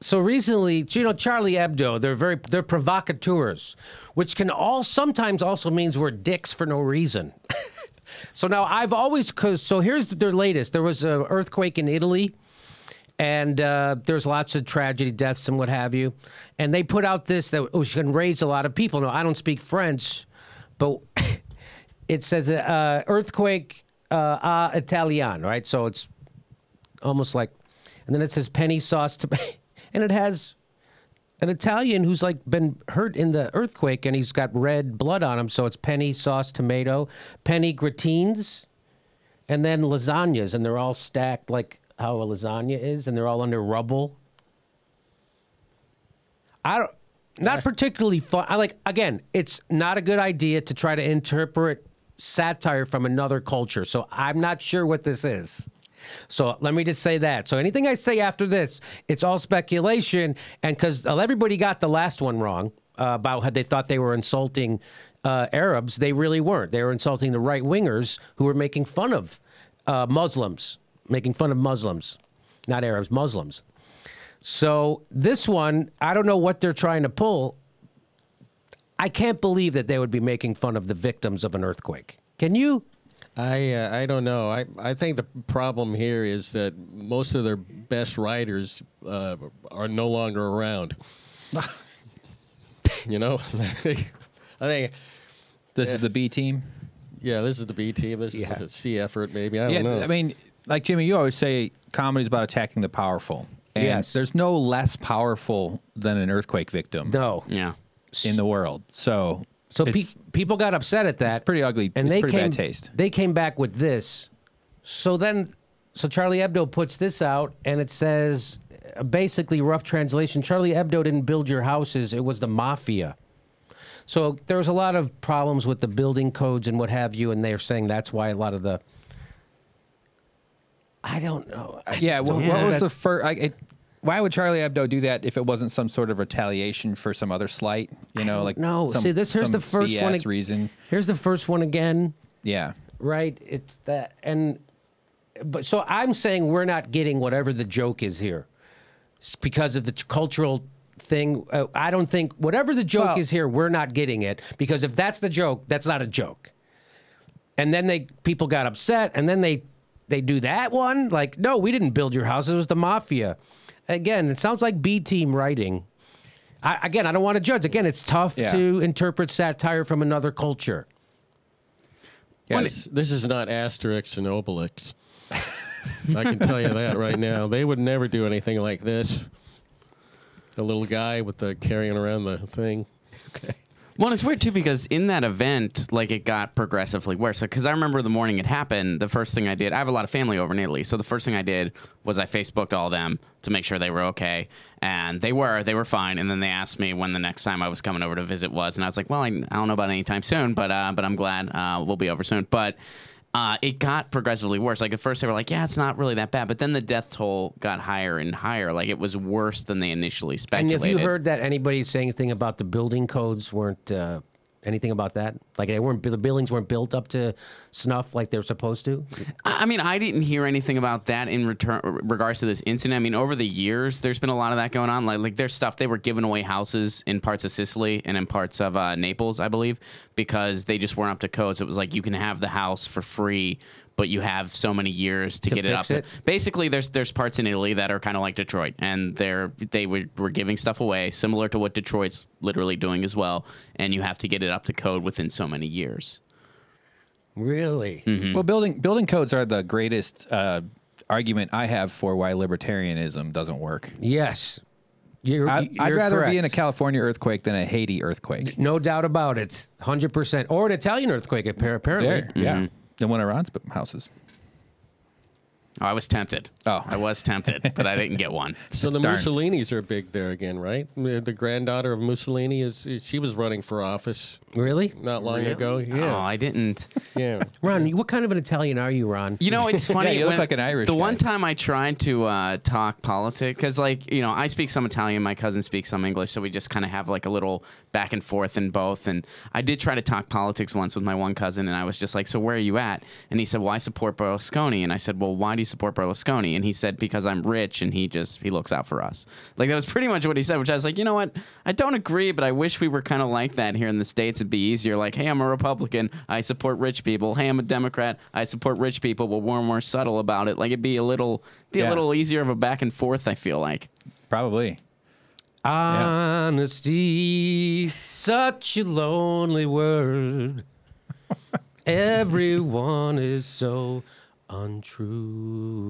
So recently, you know, Charlie Hebdo, they're provocateurs, which can sometimes also means we're dicks for no reason. So now so here's their latest. There was an earthquake in Italy, and there's lots of tragedy, deaths, and what have you. And they put out this that was going to raise a lot of people. Now, I don't speak French, but it says earthquake Italian, right? So it's almost like, and then it says penny sauce and it has an Italian who's like been hurt in the earthquake and he's got red blood on him. So it's penny sauce tomato, penny gratines, and then lasagnas, and they're all stacked like how a lasagna is, and they're all under rubble. Not particularly fun. Again, it's not a good idea to try to interpret satire from another culture. So I'm not sure what this is. So let me just say that. So anything I say after this, it's all speculation. And because everybody got the last one wrong about how they thought they were insulting Arabs, they really weren't. They were insulting the right-wingers who were making fun of Muslims, not Arabs, Muslims. So this one, I don't know what they're trying to pull. I can't believe that they would be making fun of the victims of an earthquake. Can you? I don't know. I think the problem here is that most of their best writers are no longer around. You know, I think this is the B team. Yeah, this is the B team. This is a C effort, maybe. I don't know. I mean, like Jimmy, you always say comedy's about attacking the powerful. And yes, there's no less powerful than an earthquake victim. No, yeah, in the world. So people got upset at that. It's pretty ugly. And it's pretty bad taste. They came back with this. So Charlie Hebdo puts this out, and it says, basically, rough translation, Charlie Hebdo didn't build your houses. It was the mafia. So there's a lot of problems with the building codes and what have you, and they're saying that's why a lot of the... I don't know. What was the first... Why would Charlie Hebdo do that if it wasn't some sort of retaliation for some other slight? You know, like no. See, here's the first BS one. Reason. Here's the first one again. Yeah. Right. It's that, but so I'm saying we're not getting whatever the joke is here, it's because of the cultural thing. I don't think whatever the joke is here, we're not getting it, because if that's the joke, that's not a joke. And then people got upset, and then they do that one. Like, no, we didn't build your house. It was the mafia. Again, it sounds like B-team writing. I don't want to judge. Again, it's tough to interpret satire from another culture. Yeah, this is not Asterix and Obelix. I can tell you that right now. They would never do anything like this. The little guy with the carrying around the thing. Okay. Well, it's weird, too, because in that event, like, it got progressively worse. Because I remember the morning it happened, the first thing I did, I have a lot of family over in Italy, so the first thing I did was I Facebooked all of them to make sure they were okay. And they were fine. And then they asked me when the next time I was coming over to visit was. And I was like, well, I don't know about any time soon, but I'm glad we'll be over soon. But it got progressively worse. Like, at first they were like, yeah, it's not really that bad. But then the death toll got higher and higher. Like, it was worse than they initially speculated. And have you heard that anybody saying anything about the building codes weren't anything about that? Like, the buildings weren't built up to snuff like they're supposed to? I mean, I didn't hear anything about that in regards to this incident. I mean, over the years, there's been a lot of that going on. Like there's stuff, they were giving away houses in parts of Sicily and in parts of Naples, I believe, because they just weren't up to code. So it was like, you can have the house for free, but you have so many years to get it up. Basically, there's parts in Italy that are kind of like Detroit, and they were giving stuff away, similar to what Detroit's literally doing as well, and you have to get it up to code within so many years. Really? Mm-hmm. Well, building codes are the greatest argument I have for why libertarianism doesn't work. Yes. I'd rather be in a California earthquake than a Haiti earthquake. No doubt about it. 100%. Or an Italian earthquake, apparently. Yeah. Than one of Iran's houses. Oh, I was tempted. I was tempted, but I didn't get one. So the Mussolinis are big there again, right? The granddaughter of Mussolini she was running for office Really? not long ago. Oh, Yeah, I didn't. yeah. Ron, what kind of an Italian are you, Ron? You know, it's funny. you look like an Irish The guy. one time I tried to talk politics, because, like, you know, I speak some Italian, my cousin speaks some English, so we just kind of have like a little back and forth in both. And I did try to talk politics once with my one cousin, and I was just like, "So where are you at?" And he said, "Well, I support Berlusconi." And I said, "Well, why do you support Berlusconi?" And he said, "Because I'm rich, and he looks out for us." Like, that was pretty much what he said, which I was like, you know what? I don't agree, but I wish we were kind of like that here in the States. It'd be easier. Like, hey, I'm a Republican. I support rich people. Hey, I'm a Democrat. I support rich people, but we're more subtle about it. Like, it'd be a little easier of a back and forth, I feel like. Probably. Honesty, such a lonely word. Everyone is so untrue.